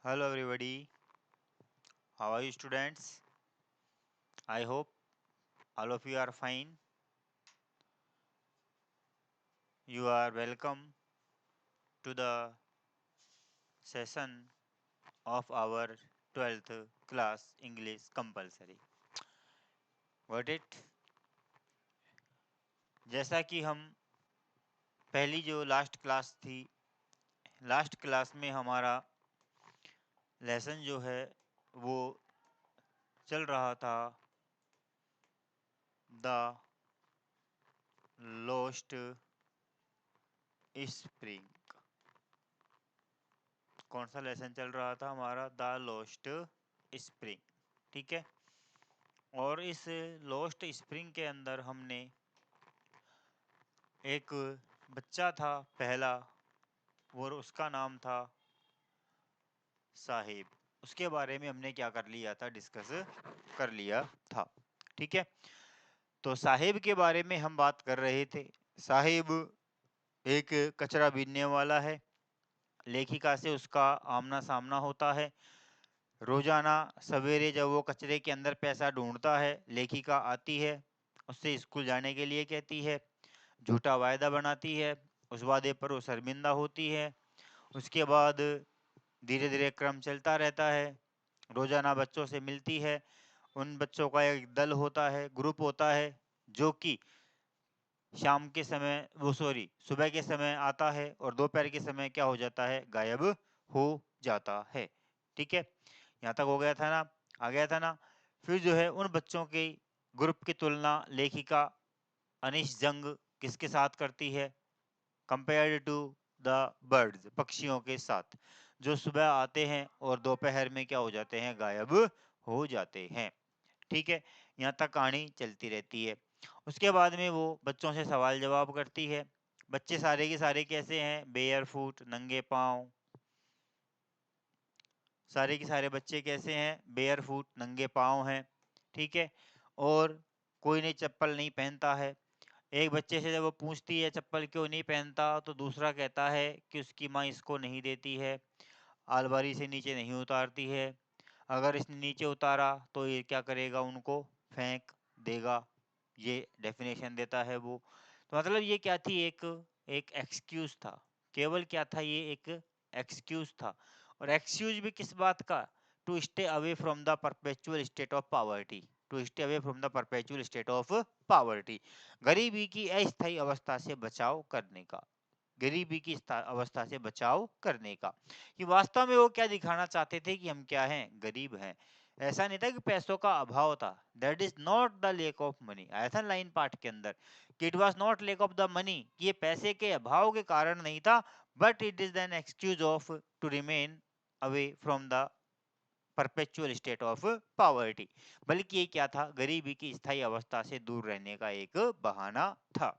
Hello everybody, how are you students? I hope all of you are fine. You are welcome to the session of our 12th class English compulsory. Got it? जैसा कि हम पहली जो last class थी, last class में हमारा lesson जो है वो चल रहा था द लोस्ट स्प्रिंग। कौन सा लेसन चल रहा था हमारा? The lost spring. ठीक है, और इस लोस्ट स्प्रिंग के अंदर हमने एक बच्चा था पहला, और उसका नाम था साहिब। उसके बारे में हमने क्या कर लिया था? डिस्कस कर लिया था। ठीक है, तो साहिब के बारे में हम बात कर रहे थे। साहिब एक कचरा बीनने वाला है। लेखिका से उसका आमना सामना होता है। रोजाना सवेरे जब वो कचरे के अंदर पैसा ढूंढता है, लेखिका आती है, उससे स्कूल जाने के लिए कहती है, झूठा वायदा बनाती है, उस वादे पर वो शर्मिंदा होती है। उसके बाद धीरे धीरे क्रम चलता रहता है, रोजाना बच्चों से मिलती है। उन बच्चों का एक दल होता है, ग्रुप होता है, जो कि शाम के समय वो सॉरी सुबह के समय आता है और दोपहर के समय क्या हो जाता है? गायब हो जाता है। ठीक है, यहाँ तक हो गया था ना? आ गया था ना? फिर जो है उन बच्चों के ग्रुप की तुलना लेखिका अनिश जंग किसके साथ करती है? कंपेयर्ड टू द बर्ड्स, पक्षियों के साथ, जो सुबह आते हैं और दोपहर में क्या हो जाते हैं? गायब हो जाते हैं। ठीक है, यहाँ तक कहानी चलती रहती है। उसके बाद में वो बच्चों से सवाल जवाब करती है। बच्चे सारे के सारे कैसे हैं? बेयर फुट, नंगे पाँव। सारे के सारे बच्चे कैसे हैं? बेयर फुट, नंगे पाँव हैं। ठीक है, और कोई ने चप्पल नहीं पहनता है। एक बच्चे से जब वो पूछती है चप्पल क्यों नहीं पहनता, तो दूसरा कहता है कि उसकी माँ इसको नहीं देती है, अलमारी से नीचे नहीं उतारती है, अगर इसने नीचे उतारा तो ये क्या करेगा? उनको फेंक देगा। ये डेफिनेशन देता है वो। तो मतलब ये क्या थी? एक एक एक्सक्यूज था। केवल क्या था? ये एक एक्सक्यूज था। और एक्सक्यूज भी किस बात का? To stay away from the perpetual state of poverty. To stay away from the perpetual state of poverty, गरीबी की अस्थायी अवस्था से बचाव करने का। गरीबी की अवस्था से बचाव करने का। कि वास्तव में वो क्या दिखाना चाहते थे? कि हम क्या हैं? गरीब हैं। ऐसा नहीं था कि पैसों का अभाव था। That is not the lack of money. आया था लाइन पार्ट के अंदर कि it was not lack of the money, ये पैसे के अभाव के कारण नहीं था, but it is an excuse of to remain away from the perpetual state of poverty. बल्कि ये क्या था? गरीबी की स्थायी अवस्था से दूर रहने का एक बहाना था।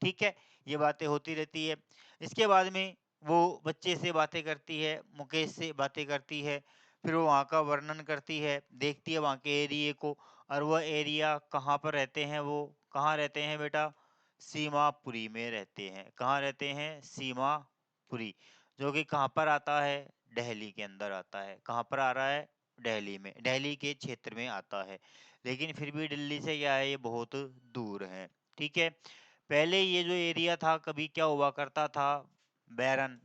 ठीक है, ये बातें होती रहती है। इसके बाद में वो बच्चे से बातें करती है, मुकेश से बातें करती है, फिर वो वहाँ का वर्णन करती है, देखती है वहाँ के एरिया को। और वह एरिया कहाँ पर रहते हैं? वो कहाँ रहते हैं बेटा? सीमापुरी में रहते हैं। कहाँ रहते हैं? सीमापुरी, जो कि कहाँ पर आता है? दिल्ली के अंदर आता है। कहाँ पर आ रहा है? दिल्ली में, दिल्ली के क्षेत्र में आता है। लेकिन फिर भी दिल्ली से क्या है? ये बहुत दूर है। ठीक है, पहले ये जो एरिया था कभी क्या हुआ करता था? बैरन,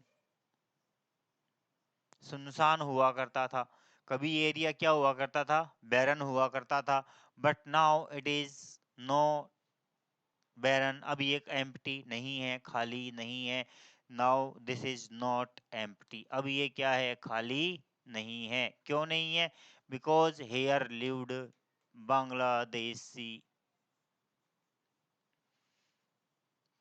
सुनसान हुआ करता था। कभी ये एरिया क्या हुआ करता था? बैरन हुआ करता था। But now it is no barren. अब ये एम्प्टी नहीं है, खाली नहीं है। Now this is not empty. अब ये क्या है? खाली नहीं है। क्यों नहीं है? Because here lived Bangladeshi.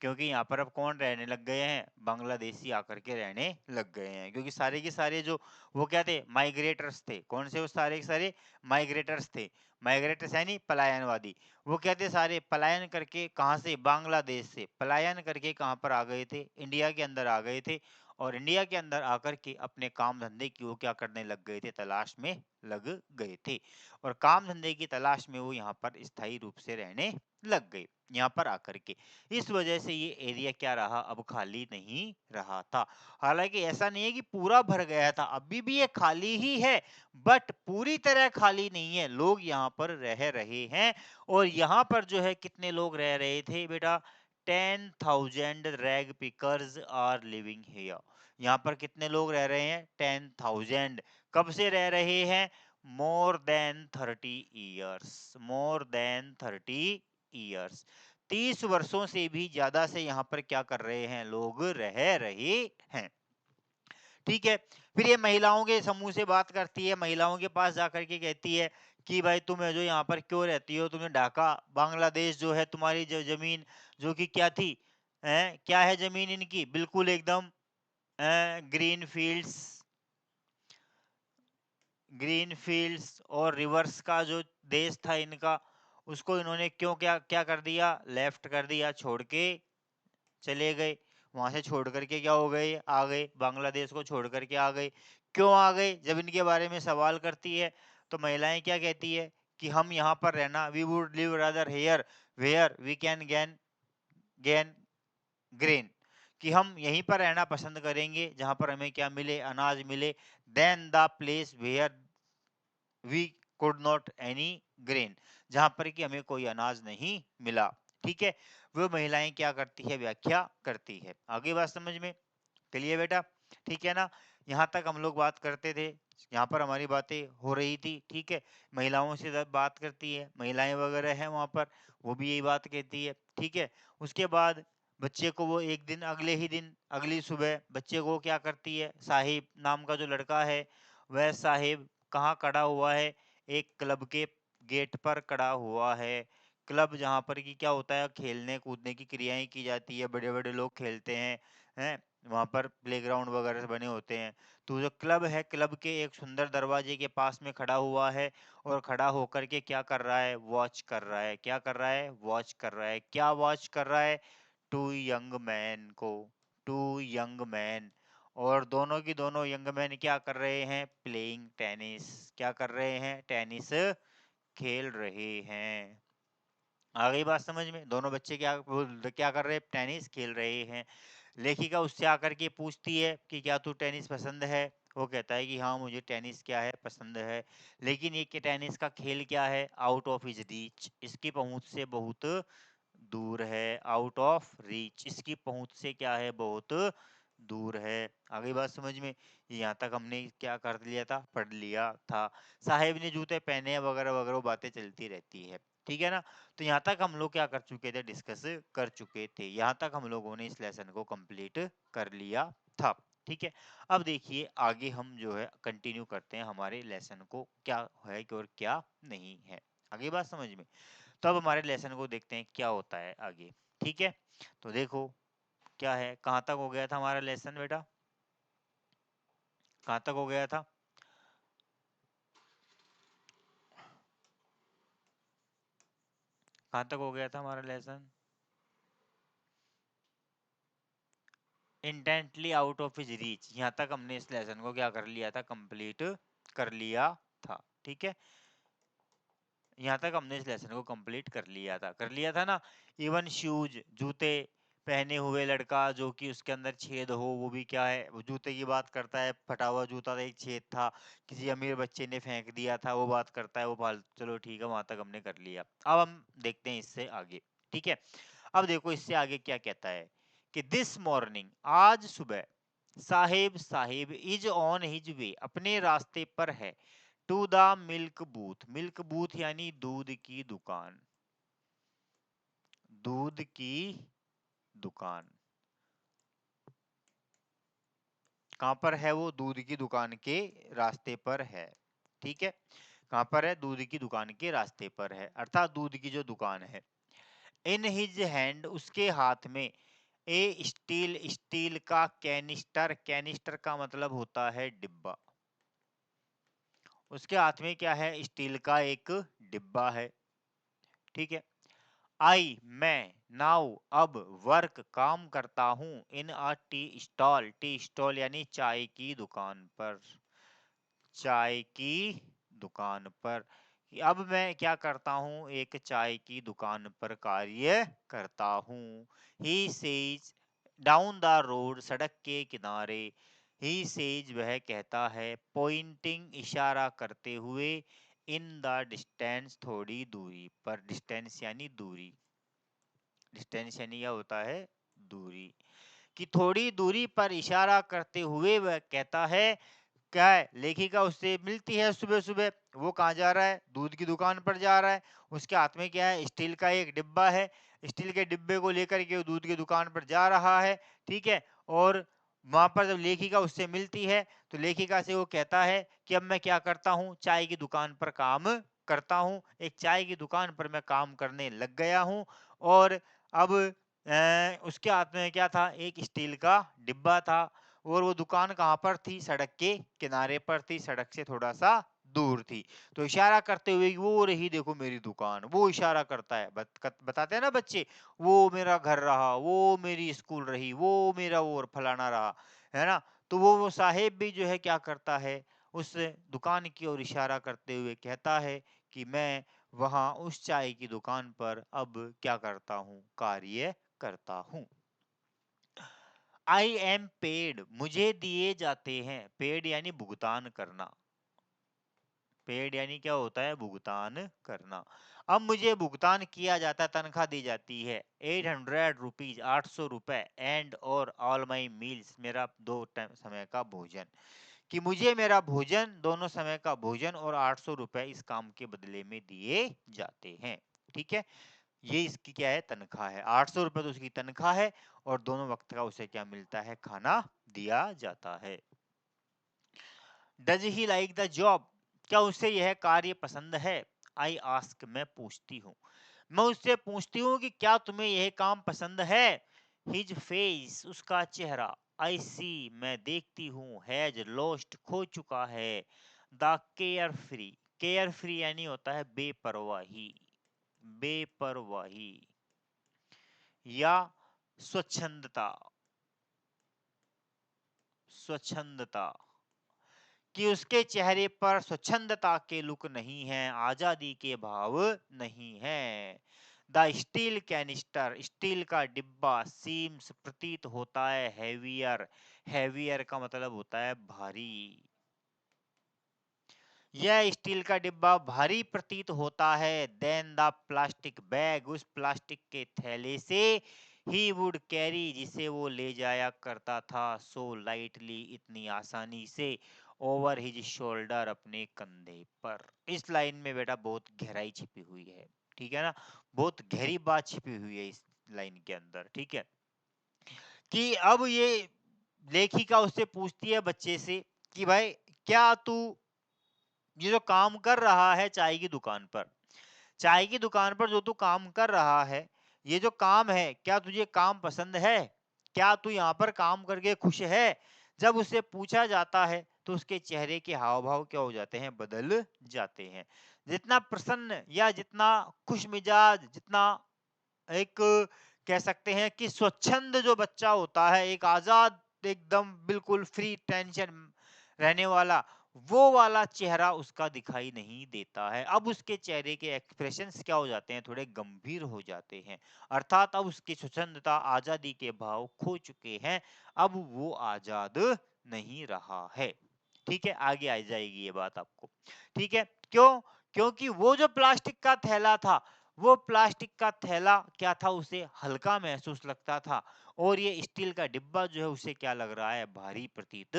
क्योंकि यहाँ पर अब कौन रहने लग गए हैं? बांग्लादेशी आकर के रहने लग गए हैं। क्योंकि सारे के सारे जो वो क्या थे? माइग्रेटर्स थे। कौन से? वो सारे के सारे माइग्रेटर्स थे। माइग्रेटर्स यानी पलायनवादी। वो क्या थे? सारे पलायन करके कहाँ से? बांग्लादेश से पलायन करके कहाँ पर आ गए थे? इंडिया के अंदर आ गए थे। और इंडिया के अंदर आकर के अपने काम धंधे की वो क्या करने लग गए थे, तलाश में लग गए थे, और काम धंधे की तलाश में वो यहाँ पर स्थायी रूप से रहने लग गए यहाँ पर आकर के। इस वजह से ये एरिया क्या रहा, अब खाली नहीं रहा था। हालांकि ऐसा नहीं है कि पूरा भर गया था, अभी भी ये खाली ही है, बट पूरी तरह खाली नहीं है, लोग यहाँ पर रह रहे हैं। और यहाँ पर जो है कितने लोग रह रहे थे बेटा, 10,000 rag pickers are living here. यहाँ पर कितने लोग रह रहे हैं, 10,000। कब से रह रहे हैं, more than 30 years, more than 30 years, 30 वर्षों से भी ज्यादा से यहाँ पर क्या कर रहे हैं, लोग रह रहे हैं। ठीक है, फिर ये महिलाओं के समूह से बात करती है, महिलाओं के पास जाकर के कहती है कि भाई तुम जो यहाँ पर क्यों रहती हो, तुमने ढाका बांग्लादेश जो है, तुम्हारी जो जमीन जो कि क्या थी, क्या है जमीन इनकी, बिल्कुल एकदम ग्रीन फील्ड्स, ग्रीन फील्ड्स और रिवर्स का जो देश था इनका, उसको इन्होंने क्यों क्या क्या कर दिया, लेफ्ट कर दिया, छोड़ के चले गए। वहां से छोड़ करके क्या हो गए, आ गए, बांग्लादेश को छोड़ करके आ गए। क्यों आ गए, जब इनके बारे में सवाल करती है तो महिलाएं क्या कहती है कि हम यहाँ पर रहना, we would live rather here where we can gain gain grain, कि हम यहीं पर रहना पसंद करेंगे जहां पर हमें क्या मिले, अनाज मिले, then the place where we could not any grain, जहां पर कि हमें कोई अनाज नहीं मिला। ठीक है, वो महिलाएं क्या करती है, व्याख्या करती है। आगे बात समझ में क्लियर बेटा, ठीक है ना। यहाँ तक हम लोग बात करते थे, यहाँ पर हमारी बातें हो रही थी। ठीक है, महिलाओं से जब बात करती है, महिलाएं वगैरह हैं वहां पर, वो भी यही बात कहती है। ठीक है, उसके बाद बच्चे को वो एक दिन, अगले ही दिन, अगली सुबह बच्चे को क्या करती है, साहिब नाम का जो लड़का है, वह साहिब कहाँ खड़ा हुआ है, एक क्लब के गेट पर खड़ा हुआ है। क्लब जहाँ पर कि क्या होता है, खेलने कूदने की क्रियाएं की जाती है, बड़े बड़े लोग खेलते हैं वहां पर प्लेग्राउंड वगैरह बने होते हैं। तो जो क्लब है, क्लब के एक सुंदर दरवाजे के पास में खड़ा हुआ है, और खड़ा होकर के क्या कर रहा है, वॉच कर रहा है। क्या कर रहा है, वॉच कर रहा है। क्या वॉच कर रहा है, टू यंग मैन को, टू यंग मैन, और दोनों की दोनों यंग मैन क्या कर रहे हैं, प्लेइंग टेनिस, क्या कर रहे हैं, टेनिस खेल रहे हैं। आ गई बात समझ में, दोनों बच्चे क्या कर रहे हैं, टेनिस खेल रहे हैं। लेखिका उससे आकर के पूछती है कि क्या तू टेनिस पसंद है, वो कहता है कि हाँ मुझे टेनिस क्या है, पसंद है, लेकिन ये कि टेनिस का खेल क्या है, आउट ऑफ हिज रीच, इसकी पहुंच से बहुत दूर है, आउट ऑफ रीच, इसकी पहुंच से क्या है, बहुत दूर है। आगे बात समझ में, यहाँ तक हमने क्या कर लिया था, पढ़ लिया था। साहेब ने जूते पहने वगैरह वगैरह बातें चलती रहती है। ठीक है ना, तो यहाँ तक हम लोग क्या कर चुके थे, डिस्कस कर चुके थे। यहाँ तक हम लोगों ने इस लेसन को कंप्लीट कर लिया था। ठीक है, अब देखिए आगे हम जो है कंटिन्यू करते हैं हमारे लेसन को, क्या है और क्या नहीं है। आगे बात समझ में, तो अब हमारे लेसन को देखते हैं क्या होता है आगे। ठीक है, तो देखो क्या है, कहाँ तक हो गया था हमारा लेसन बेटा, कहाँ तक हो गया था, कहाँ तक हो गया था हमारा lesson, intently out of his reach, यहाँ तक हमने इस लेसन को क्या कर लिया था, कंप्लीट कर लिया था। ठीक है, यहाँ तक हमने इस लेसन को कंप्लीट कर लिया था ना। इवन शूज, जूते पहने हुए लड़का जो कि उसके अंदर छेद हो, वो भी क्या है, वो जूते की बात करता है, फटा हुआ जूता था, एक छेद था, किसी अमीर बच्चे ने फेंक दिया था, वो बात करता है, वो फाल, चलो ठीक है, वहां तक हमने कर लिया। अब हम देखते हैं इससे आगे। ठीक है, अब देखो इससे आगे क्या कहता है कि दिस मॉर्निंग, आज सुबह, Saheb Sahib is on his way, अपने रास्ते पर है, to the milk booth, milk booth यानी दूध की दुकान, दूध की दुकान, कहां पर है वो, दूध की दुकान के रास्ते पर है। ठीक है, कहां पर है, दूध की दुकान के रास्ते पर है, अर्थात दूध की जो दुकान है। इन हिज हैंड, उसके हाथ में, ए स्टील, स्टील का कैनिस्टर, कैनिस्टर का मतलब होता है डिब्बा, उसके हाथ में क्या है, स्टील का एक डिब्बा है। ठीक है, आई मैं नाउ अब वर्क काम करता हूँ इन अ टी स्टॉल यानी चाय की दुकान पर, चाय की दुकान पर। कि अब मैं क्या करता हूँ, एक चाय की दुकान पर कार्य करता हूँ। He says down the road, सड़क के किनारे। ही सेज वह कहता है, पॉइंटिंग इशारा करते हुए, इन द डिस्टेंस थोड़ी दूरी पर। डिस्टेंस यानी दूरी, डिस्टेंस यानी क्या होता है, दूरी। कि थोड़ी दूरी पर इशारा करते हुए वह कहता है, क्या है, लेखिका उससे मिलती है सुबह सुबह। वो कहाँ जा रहा है, दूध की दुकान पर जा रहा है। उसके हाथ में क्या है, स्टील का एक डिब्बा है। स्टील के डिब्बे को लेकर के वो दूध की दुकान पर जा रहा है, ठीक है। और वहां पर जब लेखिका उससे मिलती है तो लेखिका से वो कहता है कि अब मैं क्या करता हूँ, चाय की दुकान पर काम करता हूँ। एक चाय की दुकान पर मैं काम करने लग गया हूँ। और अब उसके हाथ में क्या था, एक स्टील का डिब्बा था। और वो दुकान कहाँ पर थी, सड़क के किनारे पर थी, सड़क से थोड़ा सा दूर थी। तो इशारा करते हुए कि वो रही देखो मेरी दुकान, वो इशारा करता है। बताते हैं ना बच्चे, वो मेरा घर रहा, वो मेरी स्कूल रही, वो मेरा वो फलाना रहा, है ना। तो वो साहेब भी जो है क्या करता है, उस दुकान की ओर इशारा करते हुए कहता है कि मैं वहां उस चाय की दुकान पर अब क्या करता हूँ, कार्य करता हूँ। आई एम पेड, मुझे दिए जाते हैं। पेड यानी भुगतान करना, पेड यानी क्या होता है, भुगतान करना। अब मुझे भुगतान किया जाता है, तनख्वाह दी जाती है 800 रुपीज, 800 रुपए, एंड और ऑल माई मील्स, मेरा दो टाइम समय का भोजन। कि मुझे मेरा भोजन, दोनों समय का भोजन और 800 रुपए इस काम के बदले में दिए जाते हैं, ठीक है। ये इसकी क्या है, तनख्वाह है। 800 रुपए तो उसकी तनख्वाह है और दोनों वक्त का उसे क्या मिलता है, खाना दिया जाता है। Does he like the job, क्या उसे यह कार्य पसंद है। आई आस्क, मैं पूछती हूँ, मैं उससे पूछती हूँ कि क्या तुम्हें यह काम पसंद है। हिज फेस, उसका चेहरा। आई सी, मैं देखती हूँ। हैज लॉस्ट, खो चुका है। The care free, care free यानी होता है बेपरवाही, बेपरवाही या स्वच्छंदता, स्वच्छंदता। कि उसके चेहरे पर स्वच्छंदता के लुक नहीं है, आजादी के भाव नहीं है। द स्टील कैनिस्टर, स्टील का डिब्बा। सीम्स, प्रतीत होता है। हैवियर, हैवियर का मतलब होता है भारी। यह स्टील का डिब्बा भारी प्रतीत होता है। देन द प्लास्टिक बैग, उस प्लास्टिक के थैले से। ही वुड कैरी, जिसे वो ले जाया करता था। सो लाइटली, इतनी आसानी से। ओवर हिज शोल्डर, अपने कंधे पर। इस लाइन में बेटा बहुत गहराई छिपी हुई है, ठीक है ना। बहुत गहरी बात छिपी हुई है इस लाइन के अंदर, ठीक है। कि अब ये लेखिका उससे पूछती है बच्चे से कि भाई क्या तू ये जो काम कर रहा है चाय की दुकान पर, चाय की दुकान पर जो तू काम कर रहा है, ये जो काम है, क्या तुझे काम पसंद है, क्या तू यहाँ पर काम करके खुश है। जब उससे पूछा जाता है तो उसके चेहरे के हाव भाव क्या हो जाते हैं, बदल जाते हैं। जितना प्रसन्न या जितना खुश मिजाज, जितना एक कह सकते हैं कि स्वच्छंद जो बच्चा होता है, एक आजाद, एकदम बिल्कुल फ्री टेंशन रहने वाला, वो वाला चेहरा उसका दिखाई नहीं देता है। अब उसके चेहरे के एक्सप्रेशंस क्या हो जाते हैं, थोड़े गंभीर हो जाते हैं। अर्थात अब उसकी स्वच्छंदता, आजादी के भाव खो चुके हैं। अब वो आजाद नहीं रहा है, ठीक है। आगे आ जाएगी ये बात आपको, ठीक है। क्यों, क्योंकि वो जो प्लास्टिक का थैला था, वो प्लास्टिक का थैला क्या था, उसे हल्का महसूस लगता था। और ये स्टील का डिब्बा जो है उसे क्या लग रहा है, भारी प्रतीत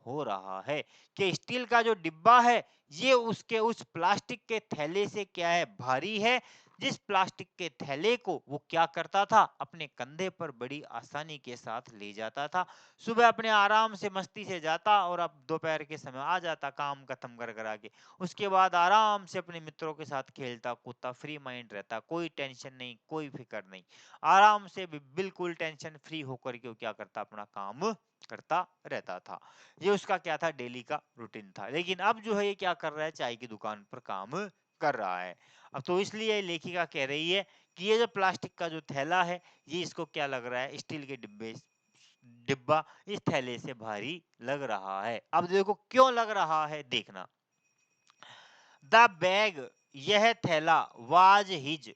हो रहा है। कि स्टील का जो डिब्बा है ये उसके उस प्लास्टिक के थैले से क्या है, भारी है। जिस प्लास्टिक के थैले को वो क्या करता था, अपने कंधे पर बड़ी आसानी के साथ ले जाता था। सुबह अपने आराम से मस्ती से जाता और अब दोपहर के समय आ जाता काम खत्म कर कर आके। उसके बाद आराम से अपने मित्रों के साथ खेलता कूदता, फ्री माइंड रहता, कोई टेंशन नहीं, कोई फिक्र नहीं। आराम से बिल्कुल टेंशन फ्री होकर के वो क्या करता, अपना काम करता रहता था। ये उसका क्या था, डेली का रूटीन था। लेकिन अब जो है ये क्या कर रहा है, चाय की दुकान पर काम कर रहा है। अब तो इसलिए लेखिका कह रही है कि ये जो प्लास्टिक का जो थैला है, ये इसको क्या लग रहा है, स्टील के डिब्बा इस थैले से भारी लग रहा है। अब देखो क्यों लग रहा है, देखना। द बैग, यह थैला, वाज हिज,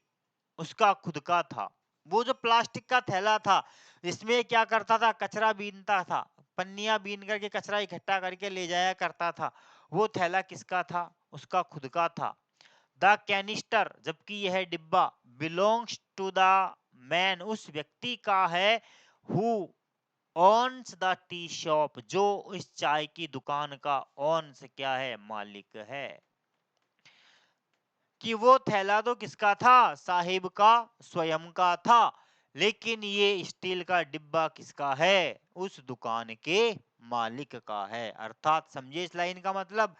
उसका खुद का था। वो जो प्लास्टिक का थैला था, इसमें क्या करता था, कचरा बीनता था, पन्नियां बीन करके कचरा इकट्ठा करके ले जाया करता था। वो थैला किसका था, उसका खुद का था। द कैनिस्टर, जबकि यह डिब्बा, बिलोंग्स टू द मैन, उस व्यक्ति का है, हु ऑन्स द टी शॉप, जो इस चाय की दुकान का ऑन्स क्या है, मालिक है। कि वो थैला तो किसका था, साहिब का स्वयं का था, लेकिन ये स्टील का डिब्बा किसका है, उस दुकान के मालिक का है। अर्थात समझे इस लाइन का मतलब,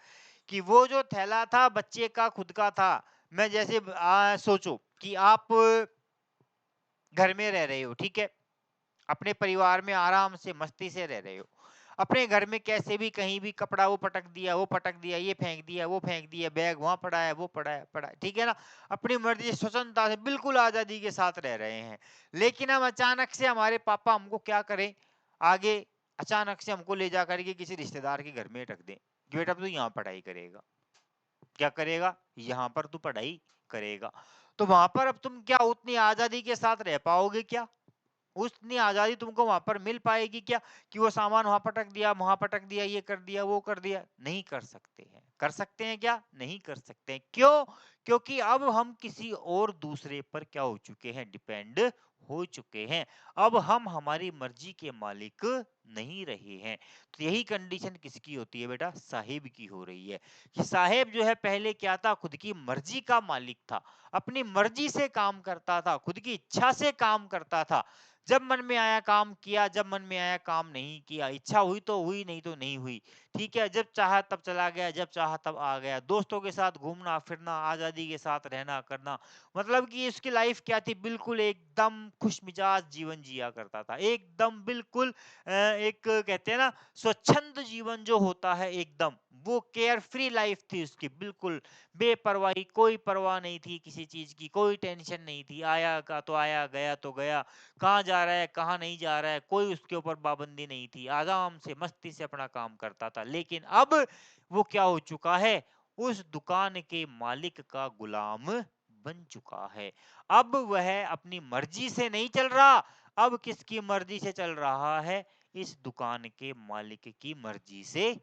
कि वो जो थैला था बच्चे का खुद का था। मैं जैसे सोचो कि आप घर में रह रहे हो, ठीक है, अपने परिवार में आराम से मस्ती से रह रहे हो, अपने घर में कैसे भी कहीं भी कपड़ा वो पटक दिया, वो पटक दिया, ये फेंक दिया, वो फेंक दिया, बैग वहां पड़ा है, वो पड़ा है, ठीक है ना, अपनी मर्जी से स्वतंत्रता से बिल्कुल आजादी के साथ रह रहे हैं। लेकिन हम अचानक से हमारे पापा हमको क्या करें, आगे अचानक से हमको ले जा करके किसी रिश्तेदार के घर में रख दें कि बेटा तू यहाँ पढ़ाई करेगा, क्या करेगा, यहाँ पर तू पढ़ाई करेगा। तो वहां पर अब तुम क्या उतनी आजादी के साथ रह पाओगे क्या, उतनी आजादी तुमको वहां पर मिल पाएगी क्या, कि वो सामान वहां पटक दिया, वहां पटक दिया, ये कर दिया, वो कर दिया, नहीं कर सकते हैं। कर सकते हैं क्या, नहीं कर सकते हैं। क्यों, क्योंकि अब हम किसी और दूसरे पर क्या हो चुके हैं, डिपेंड हो चुके हैं। अब हम हमारी मर्जी के मालिक नहीं रहे हैं। तो यही कंडीशन किसकी होती है बेटा, साहिब की हो रही है। कि साहेब जो है पहले क्या था, खुद की मर्जी का मालिक था, अपनी मर्जी से काम करता था, खुद की इच्छा से काम करता था, जब मन में आया काम किया, जब मन में आया काम नहीं किया, इच्छा हुई तो हुई, नहीं तो नहीं हुई, ठीक है, जब चाहा तब चला गया, जब चाहा तब आ गया, दोस्तों के साथ घूमना फिरना, आजादी के साथ रहना करना, मतलब कि इसकी लाइफ क्या थी, बिल्कुल एकदम खुशमिजाज जीवन जिया करता था, एकदम बिल्कुल एक कहते हैं ना स्वच्छंद जीवन जो होता है, एकदम वो केयर फ्री लाइफ थी उसकी, बिल्कुल बेपरवाही, कोई परवाह नहीं थी किसी चीज की, कोई टेंशन नहीं थी, आया का तो आया, गया तो गया, कहाँ जा रहा है कहाँ नहीं जा रहा है, कोई उसके ऊपर पाबंदी नहीं थी, आराम से मस्ती से अपना काम करता था। लेकिन अब वो क्या हो चुका है, उस दुकान के मालिक का गुलाम बन चुका है। अब वह अपनी मर्जी से नहीं चल रहा, अब किसकी मर्जी से चल रहा है, इस दुकान के मालिक की मर्जी से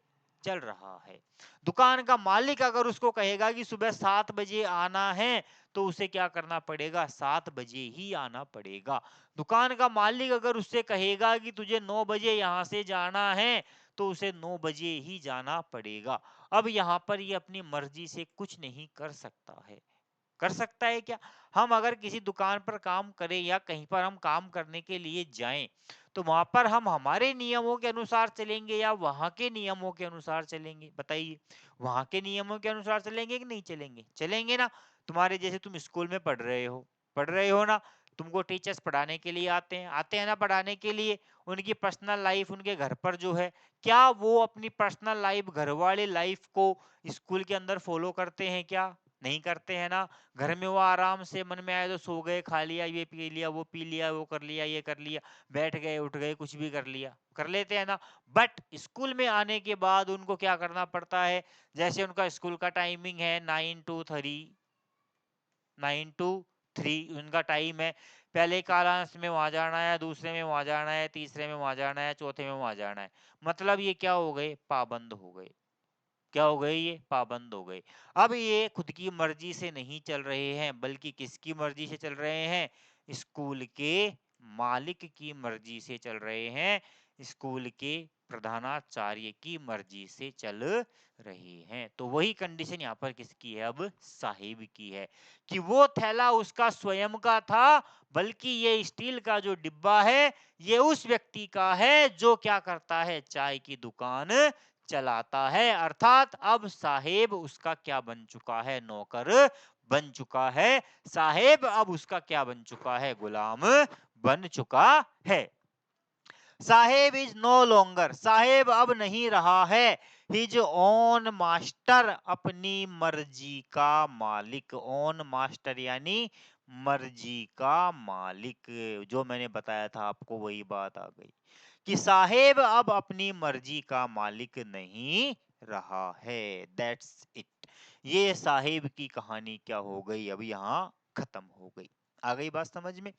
चल रहा है। दुकान का मालिक अगर उसको कहेगा कि सुबह 7 बजे आना है, तो उसे क्या करना पड़ेगा, 7 बजे ही आना पड़ेगा। दुकान का मालिक अगर उससे कहेगा कि तुझे 9 बजे यहाँ से जाना है, तो उसे 9 बजे ही जाना पड़ेगा। अब यहाँ पर ये अपनी मर्जी से कुछ नहीं कर सकता है। कर सकता है क्या, हम अगर किसी दुकान पर काम करें या कहीं पर हम काम करने के लिए जाएं, तो वहां पर हम हमारे नियमों के अनुसार चलेंगे या वहां के नियमों के अनुसार चलेंगे, बताइए। वहां के नियमों के अनुसार चलेंगे कि नहीं चलेंगे, चलेंगे ना। तुम्हारे जैसे तुम स्कूल में पढ़ रहे हो ना, तुमको टीचर्स पढ़ाने के लिए आते हैं ना पढ़ाने के लिए, उनकी पर्सनल लाइफ उनके घर पर जो है, क्या वो अपनी पर्सनल लाइफ, घर वाले लाइफ को स्कूल के अंदर फॉलो करते हैं क्या, नहीं करते हैं ना। घर में वो आराम से मन में आया तो सो गए, खा लिया, ये पी लिया, वो पी लिया, वो कर लिया, ये कर लिया, बैठ गए, उठ गए, कुछ भी कर लिया, कर लेते हैं ना। बट स्कूल में आने के बाद उनको क्या करना पड़ता है, जैसे उनका स्कूल का टाइमिंग है 9 to 3 उनका टाइम है। पहले कालांश में वहां जाना है, दूसरे में वहां जाना है, तीसरे में वहां जाना है, चौथे में वहां जाना है। मतलब ये क्या हो गए, पाबंद हो गए। क्या हो गए, ये पाबंद हो गए। अब ये खुद की मर्जी से नहीं चल रहे हैं, बल्कि किसकी मर्जी से चल रहे हैं, स्कूल के मालिक की मर्जी से चल रहे हैं, स्कूल के प्रधानाचार्य की मर्जी से चल रहे हैं। तो वही कंडीशन यहाँ पर किसकी है, अब साहिब की है, कि वो थैला उसका स्वयं का था, बल्कि ये स्टील का जो डिब्बा है, ये उस व्यक्ति का है जो क्या करता है, चाय की दुकान चलाता है। अर्थात अब साहेब उसका क्या बन चुका है, नौकर बन चुका है। साहेब अब उसका क्या बन चुका है, गुलाम बन चुका है। साहेब इज नो लॉन्गर, साहेब अब नहीं रहा है, हिज ओन मास्टर, अपनी मर्जी का मालिक, ओन मास्टर यानी मर्जी का मालिक। जो मैंने बताया था आपको वही बात आ गई कि साहेब अब अपनी मर्जी का मालिक नहीं रहा है। That's it. ये साहेब की कहानी क्या हो गई, अब यहाँ खत्म हो गई। आ गई बात समझ में?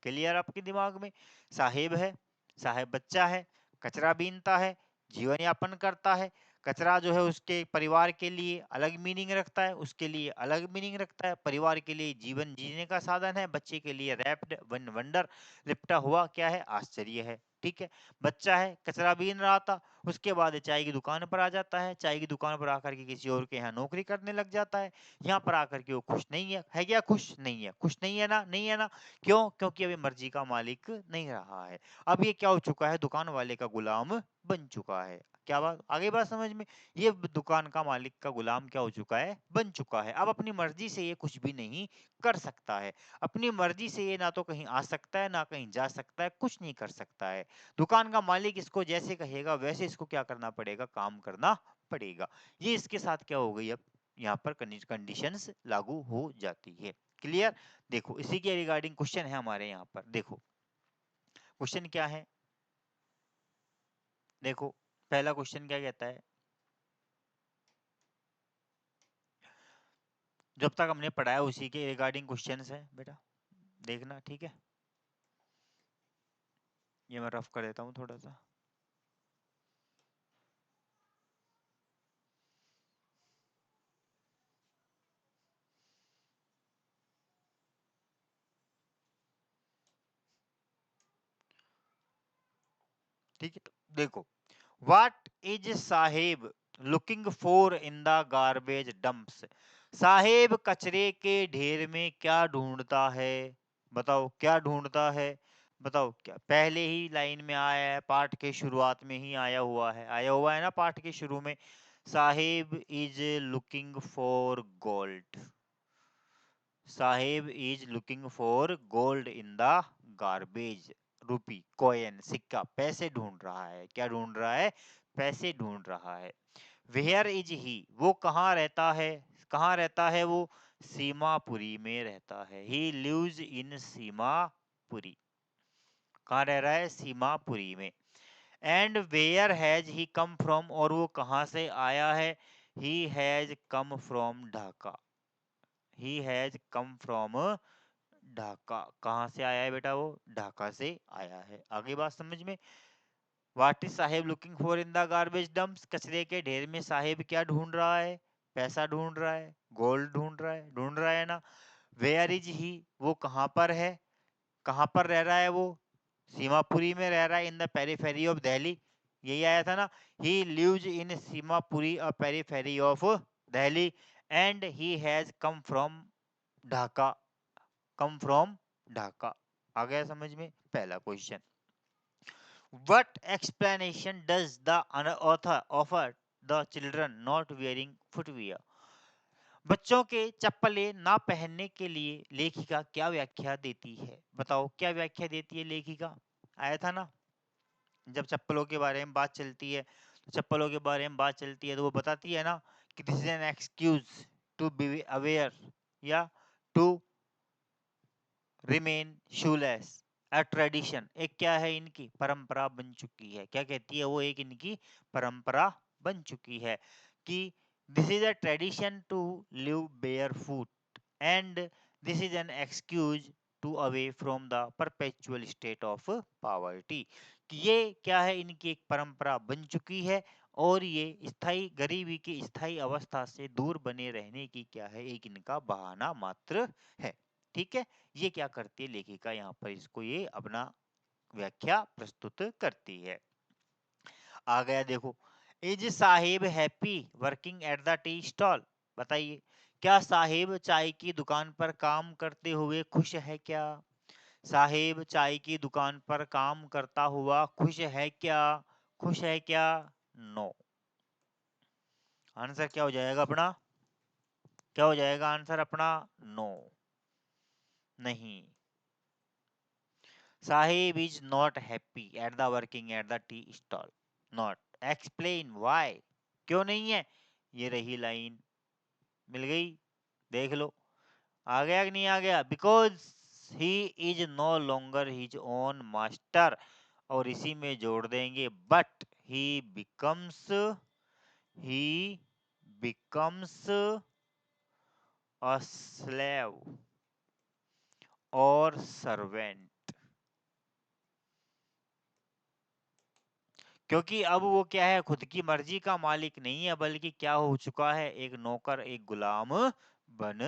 क्लियर आपके दिमाग में? साहेब है, साहेब बच्चा है, कचरा बीनता है, जीवन यापन करता है। कचरा जो है उसके परिवार के लिए अलग मीनिंग रखता है, उसके लिए अलग मीनिंग रखता है। परिवार के लिए जीवन जीने का साधन है, बच्चे के लिए रैप्ड वन वंडर, लिपटा हुआ क्या है, आश्चर्य है। ठीक है, बच्चा है, कचरा बीन रहा था, उसके बाद चाय की दुकान पर आ जाता है, चाय की दुकान पर आकर के किसी और के यहाँ नौकरी करने लग जाता है। यहाँ पर आकर के वो खुश नहीं है क्या? खुश नहीं है, खुश नहीं है ना, नहीं है ना। क्यों? क्योंकि अभी मर्जी का मालिक नहीं रहा है। अब ये क्या हो चुका है? दुकान वाले का गुलाम बन चुका है। क्या बात आगे बात समझ में? ये दुकान का मालिक का गुलाम क्या हो चुका है? बन चुका है। अब अपनी मर्जी से ये कुछ भी नहीं कर सकता है। अपनी मर्जी से ये ना तो कहीं आ सकता है, ना कहीं जा सकता है, कुछ नहीं कर सकता है। दुकान का मालिक इसको जैसे कहेगा वैसे इसको क्या करना पड़ेगा? काम करना पड़ेगा। ये इसके साथ क्या हो गई? अब यहाँ पर कंडीशंस लागू हो जाती है। क्लियर? देखो इसी के रिगार्डिंग क्वेश्चन है हमारे यहाँ पर। देखो क्वेश्चन क्या है, देखो पहला क्वेश्चन क्या कहता है? जब तक हमने पढ़ाया उसी के रिगार्डिंग क्वेश्चंस है बेटा, देखना। ठीक है, ये मैं रफ कर देता हूँ थोड़ा सा। ठीक है, देखो what is Saheb looking for in the garbage dumps. Saheb कचरे के ढेर में क्या ढूंढता है? बताओ क्या ढूंढता है? बताओ क्या? पहले ही लाइन में आया है, पाठ के शुरुआत में ही आया हुआ है, आया हुआ है ना पाठ के शुरू में। Saheb is looking for gold. Saheb is looking for gold in the garbage. Rupee, coin, सिक्का, पैसे ढूंढ रहा है। क्या ढूंढ रहा है? पैसे ढूंढ रहा है। वेयर इज ही, वो कहाँ रहता है? कहाँ रहता है वो? सीमापुरी में रहता है। He lives in Seemapuri. कहाँ रह रहा है? सीमापुरी में। And where has he come from, और वो कहाँ से आया है? He has come from Dhaka. He has come from Dhaka. कहाँ से आया है बेटा? वो ढाका से आया है। आगे बात समझ में? What is Saheb looking for in the garbage dumps. कचरे के ढेर में साहेब क्या ढूंढ रहा है? पैसा ढूंढ रहा है, गोल्ड ढूंढ रहा है ना। वेयर इज ही, वो कहाँ पर है? कहाँ पर रह रहा है वो? सीमापुरी में रह रहा है, in the periphery of Delhi. यही आया था ना। He lives in Seemapuri, a periphery of Delhi. And he has come from Dhaka. Come from Dhaka. आ गया समझ में? पहला question. What explanation does the author offer the children not wearing footwear? बच्चों के चप्पलें ना पहनने के लिए लेखिका क्या व्याख्या देती है? बताओ क्या व्याख्या देती है लेखिका? आया था ना, जब चप्पलों के बारे में बात चलती है, तो चप्पलों के बारे में बात चलती है तो वो बताती है ना कि this is an excuse to be aware, या to remain shoeless. A tradition, एक क्या है इनकी परंपरा बन चुकी है। क्या कहती है वो? एक इनकी परंपरा बन चुकी है कि this is a tradition to live bare foot, and this is an excuse to away from the perpetual state of poverty. कि ये क्या है? इनकी एक परंपरा बन चुकी है, और ये स्थायी गरीबी की स्थायी अवस्था से दूर बने रहने की क्या है? एक इनका बहाना मात्र है। ठीक है, ये क्या करती है लेखिका? यहाँ पर इसको ये अपना व्याख्या प्रस्तुत करती है। आ गया देखो, is Sahib happy working at the tea stall. बताइए, क्या साहिब चाय की दुकान पर काम करते हुए खुश है क्या? साहिब चाय की दुकान पर काम करता हुआ खुश है क्या? खुश है क्या? नो। आंसर क्या हो जाएगा अपना? क्या हो जाएगा आंसर अपना? नो, नहीं। Sahib is not happy at the working at the tea stall. Not. Explain why. क्यों नहीं है? ये रही लाइन, मिल गई, देख लो। आ गया कि नहीं आ गया? Because he is no longer his own master, और इसी में जोड़ देंगे but he becomes a slave और सर्वेंट। क्योंकि अब वो क्या है, खुद की मर्जी का मालिक नहीं है, बल्कि क्या हो चुका है, एक नौकर, एक गुलाम बन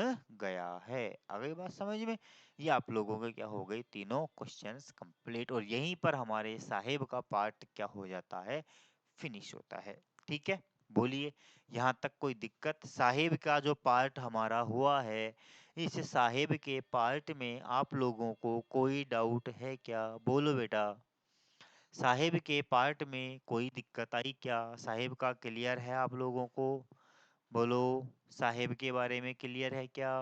गया है। आ गई बात समझ में? ये आप लोगों के क्या हो गई, तीनों क्वेश्चंस कंप्लीट, और यहीं पर हमारे साहेब का पार्ट क्या हो जाता है, फिनिश होता है। ठीक है, बोलिए यहाँ तक कोई दिक्कत? साहेब का जो पार्ट हमारा हुआ है, इस साहेब के पार्ट में आप लोगों को कोई डाउट है क्या? बोलो बेटा, साहेब के पार्ट में कोई दिक्कत आई क्या? साहेब का क्लियर है आप लोगों को? बोलो, साहेब के बारे में क्लियर है क्या?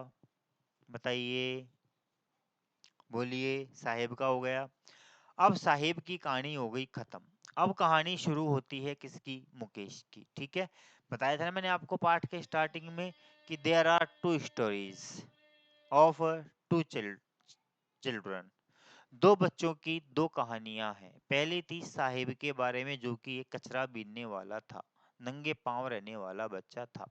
बताइए, बोलिए। साहेब का हो गया। अब साहेब की कहानी हो गई खत्म। अब कहानी शुरू होती है किसकी? मुकेश की। ठीक है, बताया था ना मैंने आपको पार्ट के स्टार्टिंग में कि there are two stories of two children. दो बच्चों की दो कहानियां हैं। पहली थी साहिब के बारे में, जो कि एक कचरा बीनने वाला था, नंगे पांव रहने वाला बच्चा था।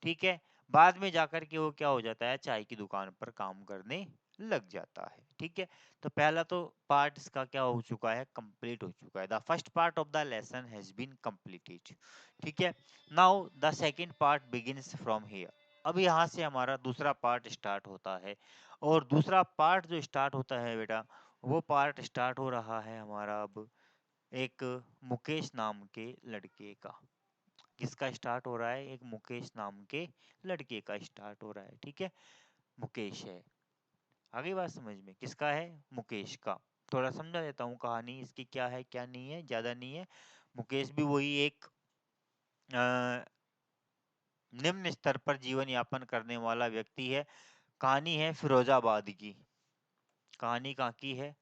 ठीक है, बाद में जाकर के वो क्या हो जाता है, चाय की दुकान पर काम करने लग जाता है। ठीक है, तो पहला तो पार्ट इसका क्या हो चुका है, कंप्लीट हो चुका है। The first part of the lesson has been completed. ठीक है, now the second part begins from here. अब यहाँ से हमारा दूसरा पार्ट स्टार्ट होता है, और दूसरा पार्ट जो स्टार्ट होता है बेटा, वो पार्ट स्टार्ट हो रहा है हमारा अब एक मुकेश नाम के लड़के का। किसका स्टार्ट हो रहा है? एक मुकेश नाम के लड़के का स्टार्ट हो रहा है। ठीक है, मुकेश है। आगे बात समझ में? किसका है? मुकेश का। थोड़ा समझा देता हूँ कहानी इसकी क्या है क्या नहीं है, ज्यादा नहीं है। मुकेश भी वही एक निम्न स्तर पर जीवन यापन करने वाला व्यक्ति है। कहानी है फिरोजाबाद की। कहानी कहाँ की है?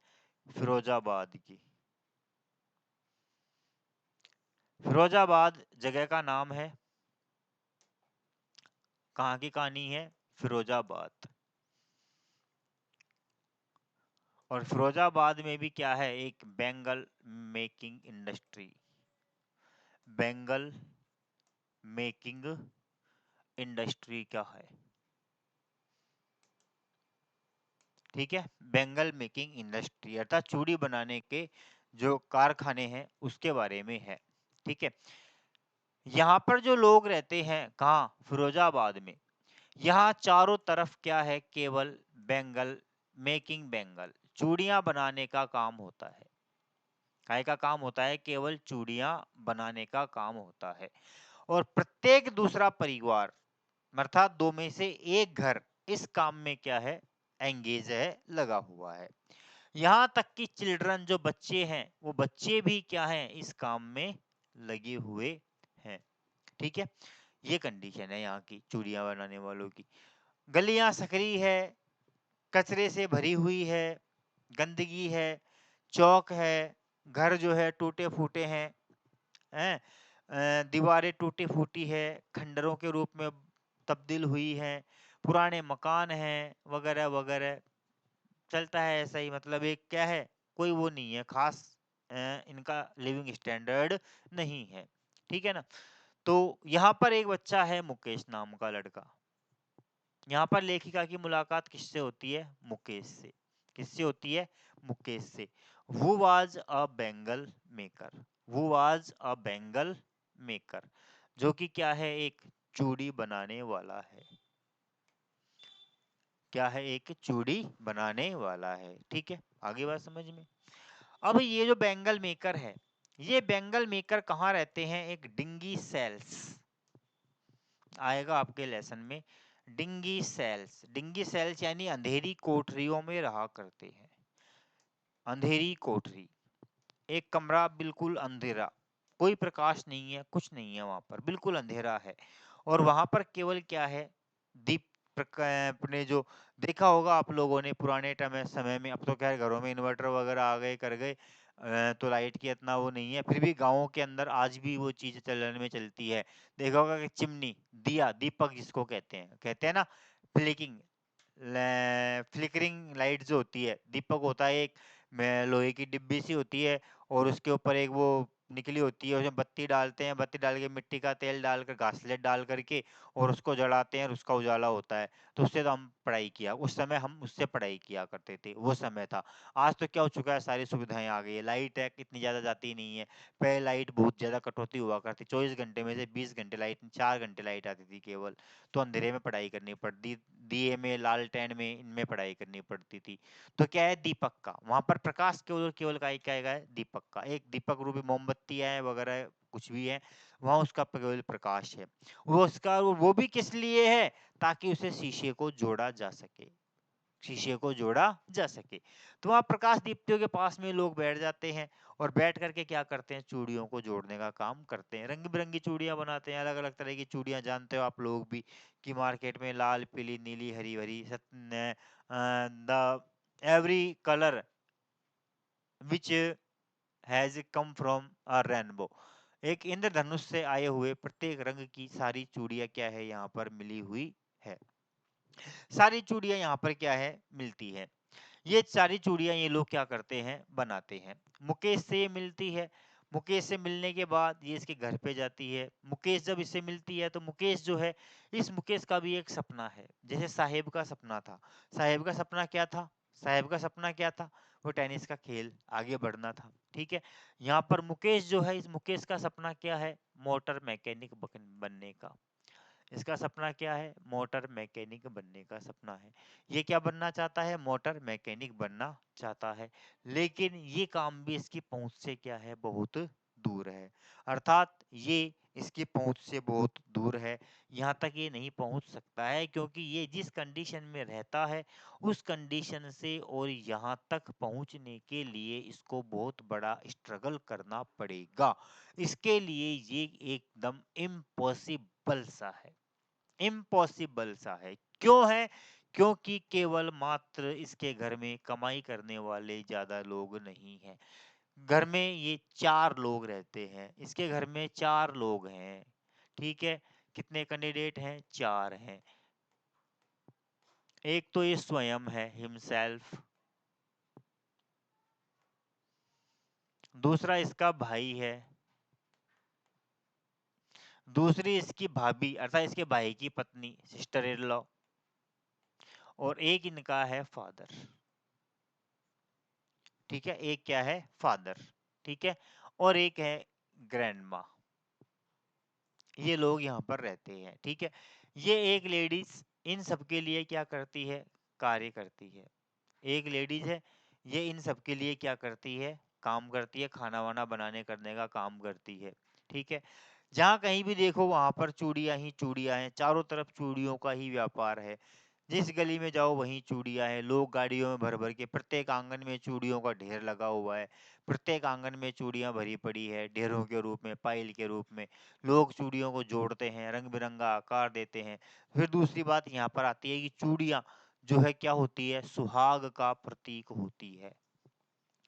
फिरोजाबाद की। फिरोजाबाद जगह का नाम है। कहाँ की कहानी है? फिरोजाबाद। और फिरोजाबाद में भी क्या है, एक Bengal making industry, Bengal making industry क्या है? ठीक है, बेंगल मेकिंग इंडस्ट्री अर्थात चूड़ी बनाने के जो कारखाने हैं उसके बारे में है। ठीक है, यहाँ पर जो लोग रहते हैं, कहाँ? फिरोजाबाद में। यहाँ चारों तरफ क्या है, केवल बेंगल मेकिंग, बेंगल चूड़ियां बनाने का काम होता है। काय का काम होता है? केवल चूड़ियां बनाने का काम होता है। और प्रत्येक दूसरा परिवार, अर्थात दो में से एक घर इस काम में क्या है, एंगेज है, लगा हुआ है। यहाँ तक कि चिल्ड्रन जो बच्चे हैं, वो बच्चे भी क्या हैं, इस काम में लगे हुए हैं। ठीक है, ये कंडीशन है यहाँ की चूड़ियां बनाने वालों की। गलियां सकरी है, कचरे से भरी हुई है, गंदगी है, चौक है, घर जो है टूटे फूटे हैं, दीवारें टूटी फूटी है, खंडरों के रूप में तब्दील हुई है, पुराने मकान हैं, वगैरह वगैरह। चलता है ऐसा ही, मतलब एक क्या है, कोई वो नहीं है खास, इनका लिविंग स्टैंडर्ड नहीं है। ठीक है ना? तो यहाँ पर एक बच्चा है मुकेश नाम का लड़का। यहाँ पर लेखिका की मुलाकात किससे होती है? मुकेश से। किससे होती है? मुकेश से। वो वाज अ बेंगल मेकर, वो वाज अ बेंगल मेकर, जो कि क्या है, एक चूड़ी बनाने वाला है। क्या है? एक चूड़ी बनाने वाला है। ठीक है, आगे बात समझ में? अब ये जो बेंगल मेकर है, ये बेंगल मेकर कहाँ रहते हैं? एक डिंगी सेल्स आएगा आपके लेसन में। डिंगी सेल्स, डिंगी सेल्स यानी अंधेरी कोठरियों में रहा करते हैं। अंधेरी कोठरी, एक कमरा बिल्कुल अंधेरा, कोई प्रकाश नहीं है, कुछ नहीं है, वहां पर बिल्कुल अंधेरा है। और वहां पर केवल क्या है, दीप अपने जो देखा होगा आप लोगों ने पुराने समय में, अब तो क्या है, घरों में इन्वर्टर वगैरह आ गए, कर गए, तो लाइट की इतना वो नहीं है, फिर भी गांवों के अंदर आज भी वो चीज चलन में चलती है। देखा होगा कि चिमनी, दिया, दीपक जिसको कहते हैं ना, फ्लेकिंग, फ्लिकरिंग लाइट जो होती है, दीपक होता है एक लोहे की डिब्बी सी होती है और उसके ऊपर एक वो निकली होती है, उसमें बत्ती डालते हैं, बत्ती डाल के मिट्टी का तेल डालकर घासलेट डाल करके और उसको जलाते हैं और उसका उजाला होता है। तो उससे तो हम पढ़ाई किया, उस समय हम उससे पढ़ाई किया करते थे, वो समय था। आज तो क्या हो चुका है, सारी सुविधाएं आ गई है, लाइट है इतनी ज्यादा जाती नहीं है। पहले लाइट बहुत ज्यादा कटौती हुआ करती, 24 घंटे में से 20 घंटे लाइट, 4 घंटे लाइट आती थी केवल। तो अंधेरे में पढ़ाई करनी पड़ती, दिए में, लालटेन में, इनमें पढ़ाई करनी पड़ती थी। तो क्या है, दीपक का वहां पर प्रकाश केवल केवल का क्या है, दीपक का, एक दीपक रूपी मोमबत्ती है वगैरह कुछ भी है, वहां उसका केवल प्रकाश है। वो उसका वो भी किस लिए है, ताकि उसे शीशे को जोड़ा जा सके, शीशे को जोड़ा जा सके। तो वहां प्रकाश दीप्तियों के पास में लोग बैठ जाते हैं और बैठ करके क्या करते हैं, चूड़ियों को जोड़ने का काम करते हैं, रंग बिरंगी चूड़ियां बनाते हैं, अलग अलग तरह की चूड़ियां, जानते हो आप लोग भी कि मार्केट में लाल पीली नीली हरी भरी the every colour which has come from a rainbow, एक इंद्रधनुष से आए हुए प्रत्येक रंग की सारी चूड़ियां क्या है, यहाँ पर मिली हुई है। सारी चूड़ियां यहाँ पर क्या है, मिलती है। ये सारी चूड़ियां ये लोग क्या करते हैं, बनाते हैं। मुकेश से ये मिलती है, मुकेश से मिलने के बाद ये इसके घर पे जाती है। मुकेश जब इससे मिलती है तो मुकेश जो है, इस मुकेश का भी एक सपना है, जैसे साहेब का सपना था। साहेब का सपना क्या था, साहेब का सपना क्या था, वो टेनिस का खेल आगे बढ़ना था। ठीक है, यहाँ पर मुकेश जो है, इस मुकेश का सपना क्या है, मोटर मैकेनिक बनने का। इसका सपना क्या है, मोटर मैकेनिक बनने का सपना है। ये क्या बनना चाहता है, मोटर मैकेनिक बनना चाहता है। लेकिन ये काम भी इसकी पहुंच से क्या है, बहुत दूर है। अर्थात ये इसकी पहुंच से बहुत दूर है, यहाँ तक ये नहीं पहुंच सकता है, क्योंकि ये जिस कंडीशन में रहता है उस कंडीशन से और यहाँ तक पहुंचने के लिए इसको बहुत बड़ा स्ट्रगल करना पड़ेगा। इसके लिए ये एकदम इम्पॉसिबल सा है, इम्पॉसिबल सा है। क्यों है, क्योंकि केवल मात्र इसके घर में कमाई करने वाले ज्यादा लोग नहीं हैं। घर में ये 4 लोग रहते हैं, इसके घर में 4 लोग हैं। ठीक है, कितने कैंडिडेट हैं, 4 हैं। एक तो ये स्वयं है, हिमसेल्फ। दूसरा इसका भाई है। दूसरी इसकी भाभी अर्थात इसके भाई की पत्नी, सिस्टर इन लॉ। और एक इनका है फादर। ठीक है, एक क्या है, फादर। ठीक है, और एक है ग्रैंडमा। ये लोग यहाँ पर रहते हैं। ठीक है, ये एक लेडीज इन सबके लिए क्या करती है, कार्य करती है। एक लेडीज है, ये इन सबके लिए क्या करती है, काम करती है, खाना वाना बनाने करने का काम करती है। ठीक है, जहाँ कहीं भी देखो वहां पर चूड़ियां ही चूड़ियां हैं, चारों तरफ चूड़ियों का ही व्यापार है। जिस गली में जाओ वहीं चूड़ियां हैं, लोग गाड़ियों में भर भर के, प्रत्येक आंगन में चूड़ियों का ढेर लगा हुआ है। प्रत्येक आंगन में चूड़ियां भरी पड़ी है, ढेरों के रूप में, पाइल के रूप में। लोग चूड़ियों को जोड़ते हैं, रंग बिरंगा आकार देते हैं। फिर दूसरी बात यहाँ पर आती है कि चूड़ियां जो है क्या होती है, सुहाग का प्रतीक होती है।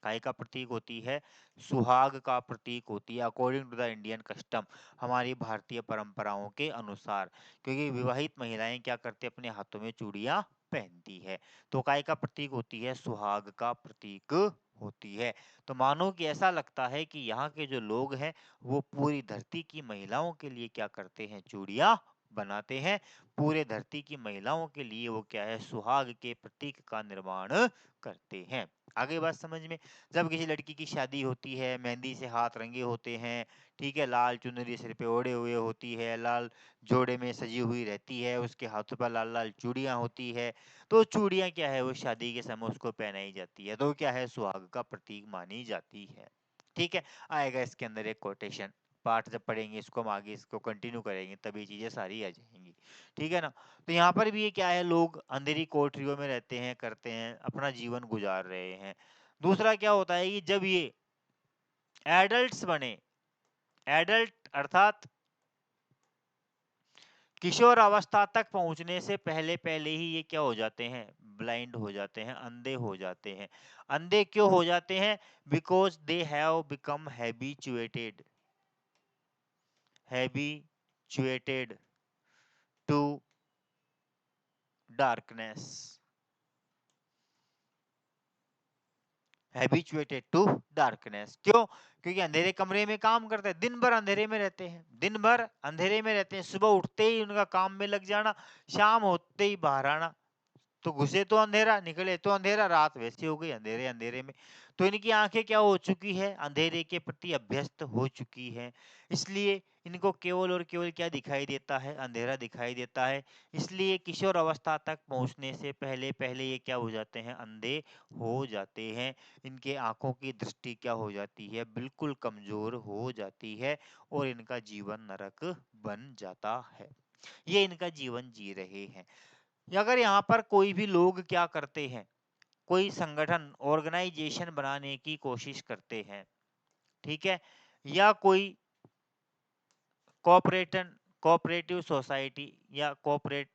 काय का प्रतीक होती है, सुहाग का प्रतीक होती है, according to the Indian custom, हमारी भारतीय परंपराओं के अनुसार। क्योंकि विवाहित महिलाएं क्या करती है, अपने हाथों में चूड़ियां पहनती है। तो काय का प्रतीक होती है, सुहाग का प्रतीक होती है। तो मानो कि ऐसा लगता है कि यहाँ के जो लोग हैं वो पूरी धरती की महिलाओं के लिए क्या करते हैं, चूड़ियां बनाते हैं। पूरे धरती की महिलाओं के लिए वो क्या है, सुहाग के प्रतीक का निर्माण करते हैं। आगे बात समझ में, जब किसी लड़की की शादी होती है, मेहंदी से हाथ रंगे होते हैं। ठीक है, लाल चुनरी सिर पे ओढ़े हुए होती है, लाल जोड़े में सजी हुई रहती है, उसके हाथों पर लाल लाल चूड़ियां होती है। तो चूड़ियां क्या है, वो शादी के समय उसको पहनाई जाती है, तो क्या है, सुहाग का प्रतीक मानी जाती है। ठीक है, आएगा इसके अंदर एक कोटेशन, पाठ जब पढ़ेंगे इसको, हम आगे इसको कंटिन्यू करेंगे तब ये चीजें सारी आ जाएंगी। ठीक है ना। तो यहाँ पर भी ये क्या है, लोग अंधेरी कोठरियों में रहते हैं, करते हैं, अपना जीवन गुजार रहे हैं। दूसरा क्या होता है कि जब ये एडल्ट्स बने, एडल्ट अर्थात किशोर अवस्था तक पहुंचने से पहले पहले ही ये क्या हो जाते हैं, ब्लाइंड हो जाते हैं, अंधे हो जाते हैं। अंधे क्यों हो जाते हैं, because they have become habituated, habituated to darkness. Habituated to darkness. क्यों? क्योंकि अंधेरे कमरे में काम करते हैं, दिन भर अंधेरे में रहते हैं, दिन भर अंधेरे में रहते हैं, सुबह उठते ही उनका काम में लग जाना, शाम होते ही बाहर आना, तो घुसे तो अंधेरा, निकले तो अंधेरा, रात वैसी हो गई अंधेरे अंधेरे में। तो इनकी आंखें क्या हो चुकी है, अंधेरे के प्रति अभ्यस्त हो चुकी है, इसलिए इनको केवल और केवल क्या दिखाई देता है, अंधेरा दिखाई देता है। इसलिए किशोर अवस्था तक पहुंचने से पहले पहले ये क्या हो जाते हैं, अंधे हो जाते हैं। इनके आंखों की दृष्टि क्या हो जाती है, बिल्कुल कमजोर हो जाती है, और इनका जीवन नरक बन जाता है। ये इनका जीवन जी रहे हैं। अगर यहाँ पर कोई भी लोग क्या करते हैं, कोई संगठन ऑर्गेनाइजेशन बनाने की कोशिश करते हैं, ठीक है, या कोई कोऑपरेटन कोऑपरेटिव सोसाइटी या कोऑपरेट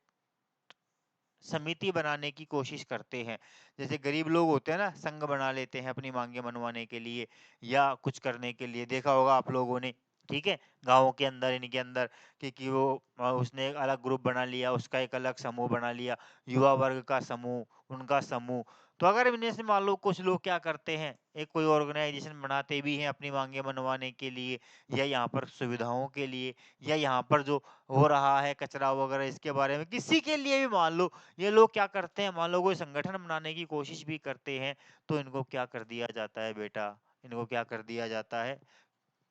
समिति बनाने की कोशिश करते हैं, जैसे गरीब लोग होते हैं ना, संघ बना लेते हैं अपनी मांगे मनवाने के लिए या कुछ करने के लिए, देखा होगा आप लोगों ने, ठीक है, गाँव के अंदर, इनके अंदर, कि वो उसने एक अलग ग्रुप बना लिया, उसका एक अलग समूह बना लिया, युवा वर्ग का समूह, उनका समूह। तो अगर इनमें से मान लो कुछ लोग क्या करते हैं, एक कोई ऑर्गेनाइजेशन बनाते भी हैं अपनी मांगे मनवाने के लिए, या यहाँ पर सुविधाओं के लिए, या यहाँ पर जो हो रहा है कचरा वगैरह इसके बारे में, किसी के लिए भी मान लो, ये लोग क्या करते हैं, मान लो कोई संगठन बनाने की कोशिश भी करते हैं, तो इनको क्या कर दिया जाता है बेटा, इनको क्या कर दिया जाता है,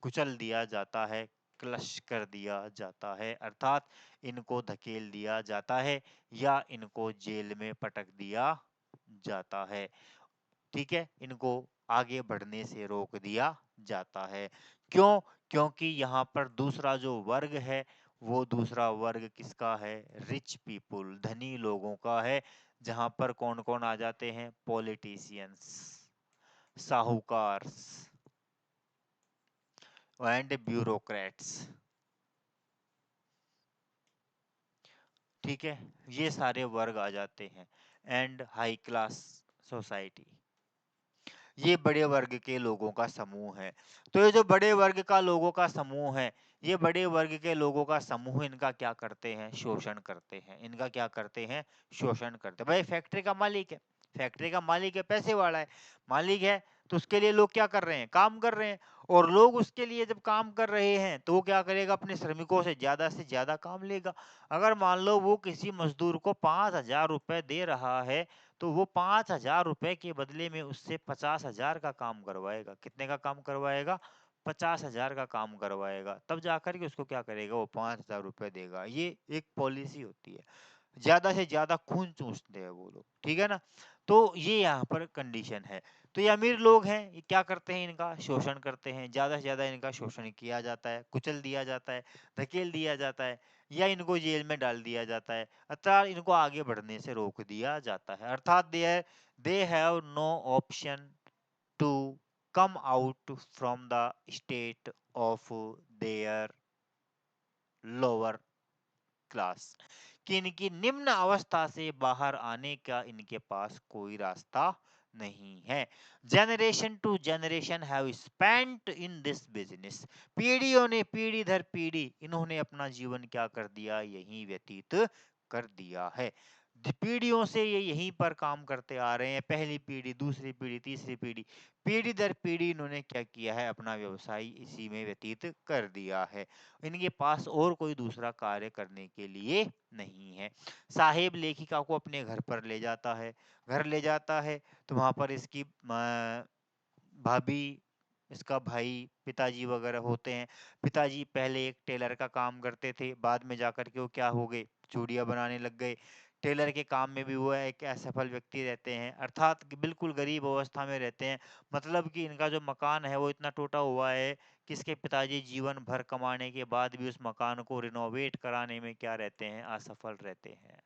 कुचल दिया जाता है, क्लश कर दिया जाता है, अर्थात इनको धकेल दिया जाता है, या इनको जेल में पटक दिया जाता है, ठीक है, इनको आगे बढ़ने से रोक दिया जाता है। क्यों? क्योंकि यहाँ पर दूसरा जो वर्ग है, वो दूसरा वर्ग किसका है, रिच पीपुल, धनी लोगों का है, जहां पर कौन कौन आ जाते हैं, पॉलिटिशियंस, साहूकार्स एंड ब्यूरोक्रेट्स, ठीक है, ये सारे वर्ग आ जाते हैं, एंड हाई क्लास सोसाइटी, ये बड़े वर्ग के लोगों का समूह है। तो ये जो बड़े वर्ग का लोगों का समूह है, ये बड़े वर्ग के लोगों का समूह इनका क्या करते हैं, शोषण करते हैं, इनका क्या करते हैं, शोषण करते हैं। भाई फैक्ट्री का मालिक है, फैक्ट्री का मालिक है, पैसे वाला है, मालिक है, तो उसके लिए लोग क्या कर रहे हैं, काम कर रहे हैं, और लोग उसके लिए जब काम कर रहे हैं तो वो क्या करेगा, अपने श्रमिकों से ज्यादा काम लेगा। अगर मान लो वो किसी मजदूर को 5,000 रुपए दे रहा है, तो वो 5,000 रुपए के बदले में उससे 50,000 का काम करवाएगा। कितने का काम करवाएगा, 50,000 का काम करवाएगा, तब जाकर के उसको क्या करेगा, वो 5,000 रुपए देगा। ये एक पॉलिसी होती है, ज्यादा से ज्यादा खून चूसते हैं वो लोग, ठीक है ना। तो ये यहाँ पर कंडीशन है। तो ये अमीर लोग हैं, ये क्या करते हैं, इनका शोषण करते हैं, ज्यादा से ज्यादा इनका शोषण किया जाता है, कुचल दिया जाता है, धकेल दिया जाता है, या इनको जेल में डाल दिया जाता है, अर्थात इनको आगे बढ़ने से रोक दिया जाता है, अर्थात they have no option to come out from the state of their lower class, कि इनकी निम्न अवस्था से बाहर आने का इनके पास कोई रास्ता नहीं है। Generation to generation have spent in this business, पीढ़ियों ने, पीढ़ी दर पीढ़ी इन्होंने अपना जीवन क्या कर दिया, यहीं व्यतीत कर दिया है। पीढ़ियों से ये यहीं पर काम करते आ रहे हैं, पहली पीढ़ी, दूसरी पीढ़ी, तीसरी पीढ़ी, पीढ़ी दर पीढ़ी इन्होंने क्या किया है, अपना व्यवसाय इसी में व्यतीत कर दिया है। इनके पास और कोई दूसरा कार्य करने के लिए नहीं है। साहेब लेखिका को अपने घर पर ले जाता है, घर ले जाता है, तो वहां पर इसकी भाभी, इसका भाई, पिताजी वगैरह होते हैं। पिताजी पहले एक टेलर का काम करते थे, बाद में जाकर के वो क्या हो गए, चूड़ियां बनाने लग गए। टेलर के काम में भी वो एक असफल व्यक्ति रहते हैं, अर्थात कि बिल्कुल गरीब अवस्था में रहते हैं। मतलब कि इनका जो मकान है वो इतना टूटा हुआ है कि इसके पिताजी जीवन भर कमाने के बाद भी उस मकान को रिनोवेट कराने में क्या रहते हैं, असफल रहते हैं।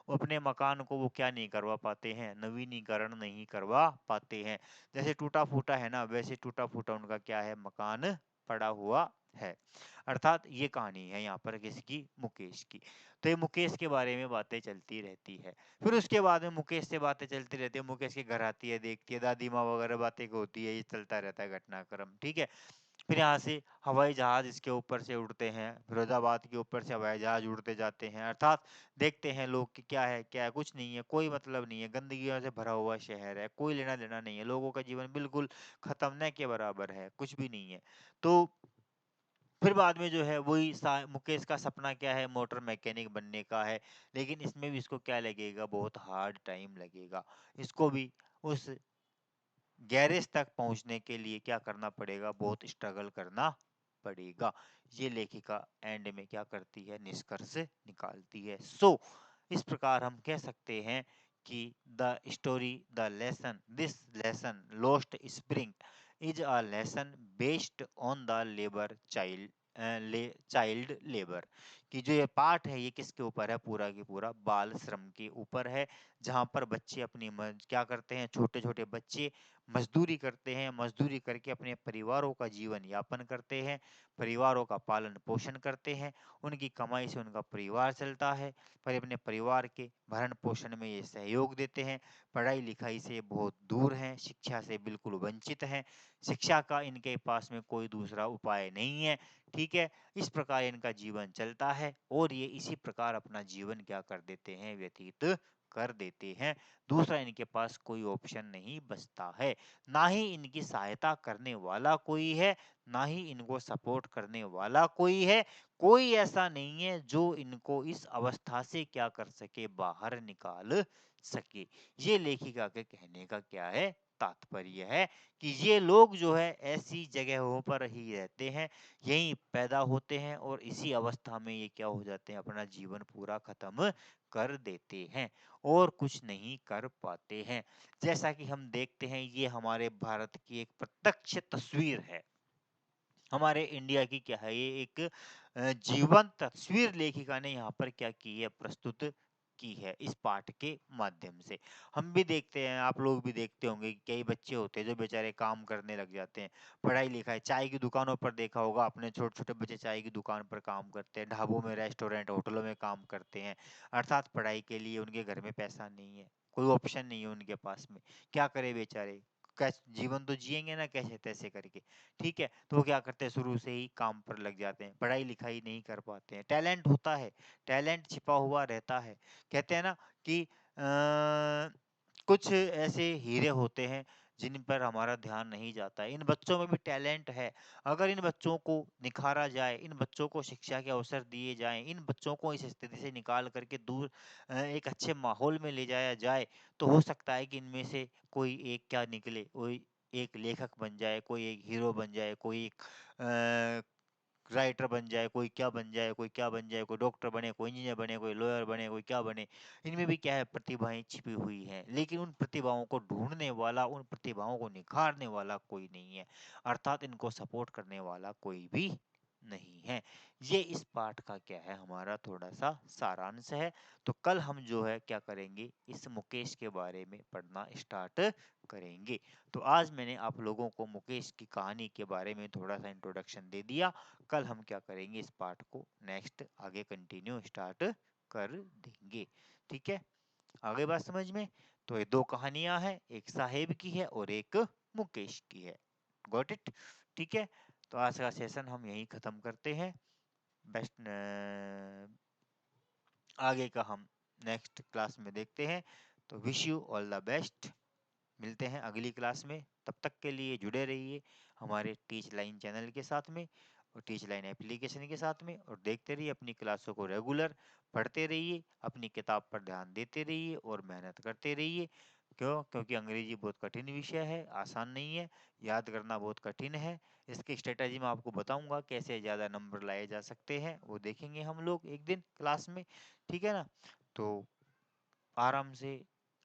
वो अपने मकान को वो क्या नहीं करवा पाते हैं, नवीनीकरण नहीं करवा पाते हैं। जैसे टूटा फूटा है ना, वैसे टूटा फूटा उनका क्या है, मकान पड़ा हुआ है। अर्थात ये कहानी है यहाँ पर किसकी, मुकेश की। तो ये मुकेश के बारे में बातें चलती रहती है। फिर उसके बाद में मुकेश से बातें चलती रहती है, मुकेश के घर आती है, देखती है, दादी माँ वगैरह बातें होती है, ये चलता रहता है घटनाक्रम, ठीक है। फिर यहाँ से हवाई जहाज इसके ऊपर से उड़ते हैं, फिरोजाबाद के ऊपर से हवाई जहाज उड़ते जाते हैं। अर्थात देखते हैं लोग कि क्या है, कुछ नहीं है, कोई मतलब नहीं है, गंदगियों से भरा हुआ शहर है, कोई लेना देना नहीं है, लोगों का जीवन बिल्कुल खत्म न के बराबर है, कुछ भी नहीं है। तो फिर बाद में जो है वही मुकेश का सपना क्या है, मोटर मैकेनिक बनने का है। लेकिन इसमें भी इसको क्या लगेगा, बहुत हार्ड टाइम लगेगा। इसको भी उस गैरेज तक पहुंचने के लिए क्या करना पड़ेगा, बहुत स्ट्रगल करना पड़ेगा। ये लेखिका एंड में क्या करती है, निष्कर्ष निकालती है। इस प्रकार हम कह सकते हैं कि the story, the lesson, this lesson lost spring is a lesson based on the labour child labour. कि जो ये पाठ है ये किसके ऊपर है, पूरा की पूरा बाल श्रम के ऊपर है। जहां पर बच्चे अपनी क्या करते हैं, छोटे छोटे बच्चे मजदूरी करते हैं, मजदूरी करके अपने परिवारों का जीवन यापन करते हैं, परिवारों का पालन पोषण करते हैं, उनकी कमाई से उनका परिवार चलता है, पर अपने परिवार के भरण पोषण में ये सहयोग देते हैं, पढ़ाई लिखाई से बहुत दूर हैं, शिक्षा से बिल्कुल वंचित हैं, शिक्षा का इनके पास में कोई दूसरा उपाय नहीं है। ठीक है, इस प्रकार इनका जीवन चलता है और ये इसी प्रकार अपना जीवन क्या कर देते हैं, व्यतीत कर देते हैं। दूसरा इनके पास कोई ऑप्शन नहीं बचता है। ना ही इनकी सहायता करने वाला कोई है, ना ही इनको सपोर्ट करने वाला कोई है। कोई ऐसा नहीं है जो इनको इस अवस्था से क्या कर सके, बाहर निकाल सके। ये लेखिका के कहने का क्या है, तात्पर्य है कि ये लोग जो है ऐसी जगहों पर ही रहते हैं, यहीं पैदा होते हैं और इसी अवस्था में ये क्या हो जाते हैं, अपना जीवन पूरा खत्म कर देते हैं और कुछ नहीं कर पाते हैं। जैसा कि हम देखते हैं, ये हमारे भारत की एक प्रत्यक्ष तस्वीर है, हमारे इंडिया की क्या है, ये एक जीवंत तस्वीर लेखिका ने यहाँ पर क्या की है, प्रस्तुत की है इस पाठ के माध्यम से। हम भी देखते हैं, आप लोग भी देखते होंगे कि कई बच्चे होते हैं जो बेचारे काम करने लग जाते हैं, पढ़ाई लिखाई, चाय की दुकानों पर देखा होगा आपने, छोटे छोटे बच्चे चाय की दुकान पर काम करते हैं, ढाबों में, रेस्टोरेंट, होटलों में काम करते हैं। अर्थात पढ़ाई के लिए उनके घर में पैसा नहीं है, कोई ऑप्शन नहीं है उनके पास में, क्या करे बेचारे, कैसे जीवन तो जिएंगे ना कैसे तैसे करके। ठीक है, तो वो क्या करते हैं, शुरू से ही काम पर लग जाते हैं, पढ़ाई लिखाई नहीं कर पाते हैं। टैलेंट होता है, टैलेंट छिपा हुआ रहता है। कहते हैं ना कि कुछ ऐसे हीरे होते हैं जिन पर हमारा ध्यान नहीं जाता है, इन बच्चों में भी टैलेंट है। अगर इन बच्चों को निखारा जाए, इन बच्चों को शिक्षा के अवसर दिए जाएं, इन बच्चों को इस स्थिति से निकाल करके दूर एक अच्छे माहौल में ले जाया जाए, तो हो सकता है कि इनमें से कोई एक क्या निकले, कोई एक लेखक बन जाए, कोई एक हीरो बन जाए, कोई एक राइटर बन जाए, कोई क्या बन जाए, कोई क्या बन जाए, कोई डॉक्टर बने, कोई इंजीनियर बने, कोई लॉयर बने, कोई क्या बने। इनमें भी क्या है, प्रतिभाएं छिपी हुई हैं, लेकिन उन प्रतिभाओं को ढूंढने वाला, उन प्रतिभाओं को निखारने वाला कोई नहीं है, अर्थात इनको सपोर्ट करने वाला कोई भी नहीं है। ये इस पाठ का क्या है, हमारा थोड़ा सा सारांश है। तो कल हम जो है क्या करेंगे, इस मुकेश के बारे में पढ़ना स्टार्ट करेंगे। तो आज मैंने आप लोगों को मुकेश की कहानी के बारे में थोड़ा सा इंट्रोडक्शन दे दिया। कल हम क्या करेंगे, इस पार्ट को नेक्स्ट आगे कंटिन्यू स्टार्ट कर देंगे। ठीक है, आगे बात समझ में। तो ये दो कहानियां हैं, एक साहेब की है और एक मुकेश की है। Got it. ठीक है, तो आज का सेशन हम यहीं खत्म करते हैं। बेस्ट, आगे का हम नेक्स्ट क्लास में देखते हैं। तो wish you all the best, मिलते हैं अगली क्लास में। तब तक के लिए जुड़े रहिए हमारे टीच लाइन चैनल के साथ में और टीच लाइन एप्लीकेशन के साथ में, और देखते रहिए अपनी क्लासों को रेगुलर, पढ़ते रहिए, अपनी किताब पर ध्यान देते रहिए और मेहनत करते रहिए। क्यों? क्योंकि अंग्रेजी बहुत कठिन विषय है, आसान नहीं है, याद करना बहुत कठिन है। इसकी स्ट्रेटजी मैं आपको बताऊंगा कैसे ज़्यादा नंबर लाए जा सकते हैं, वो देखेंगे हम लोग एक दिन क्लास में। ठीक है ना? तो आराम से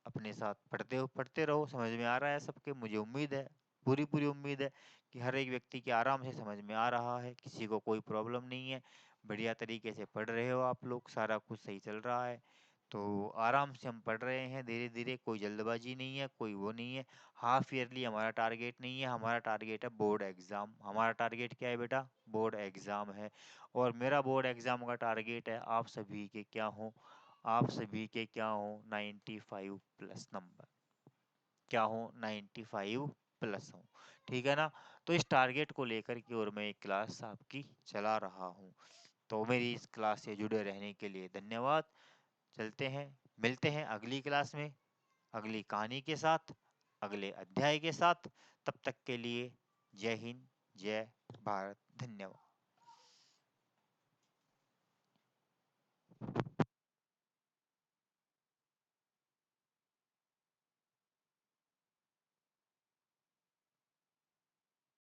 अपने साथ पढ़ते रहो, समझ में आ रहा है सबके, मुझे उम्मीद है, पूरी पूरी उम्मीद है कि हर एक व्यक्ति के आराम से समझ में आ रहा है, किसी को कोई प्रॉब्लम नहीं है, बढ़िया तरीके से पढ़ रहे हो आप लोग, सारा कुछ सही चल रहा है। तो आराम से हम पढ़ रहे हैं, धीरे धीरे, कोई जल्दबाजी नहीं है, कोई वो नहीं है। हाफ ईयरली हमारा टारगेट नहीं है, हमारा टारगेट है बोर्ड एग्जाम। हमारा टारगेट क्या है बेटा? बोर्ड एग्जाम है। और मेरा बोर्ड एग्जाम का टारगेट है आप सभी के क्या हो, आप सभी के क्या हो, 95 प्लस नंबर, क्या हो, 95 प्लस हो। ठीक है ना? तो इस टारगेट को लेकर के और मैं एक क्लास आपकी चला रहा हूँ। तो मेरी इस क्लास से जुड़े रहने के लिए धन्यवाद। चलते हैं, मिलते हैं अगली क्लास में अगली कहानी के साथ, अगले अध्याय के साथ। तब तक के लिए जय हिंद, जय भारत, धन्यवाद।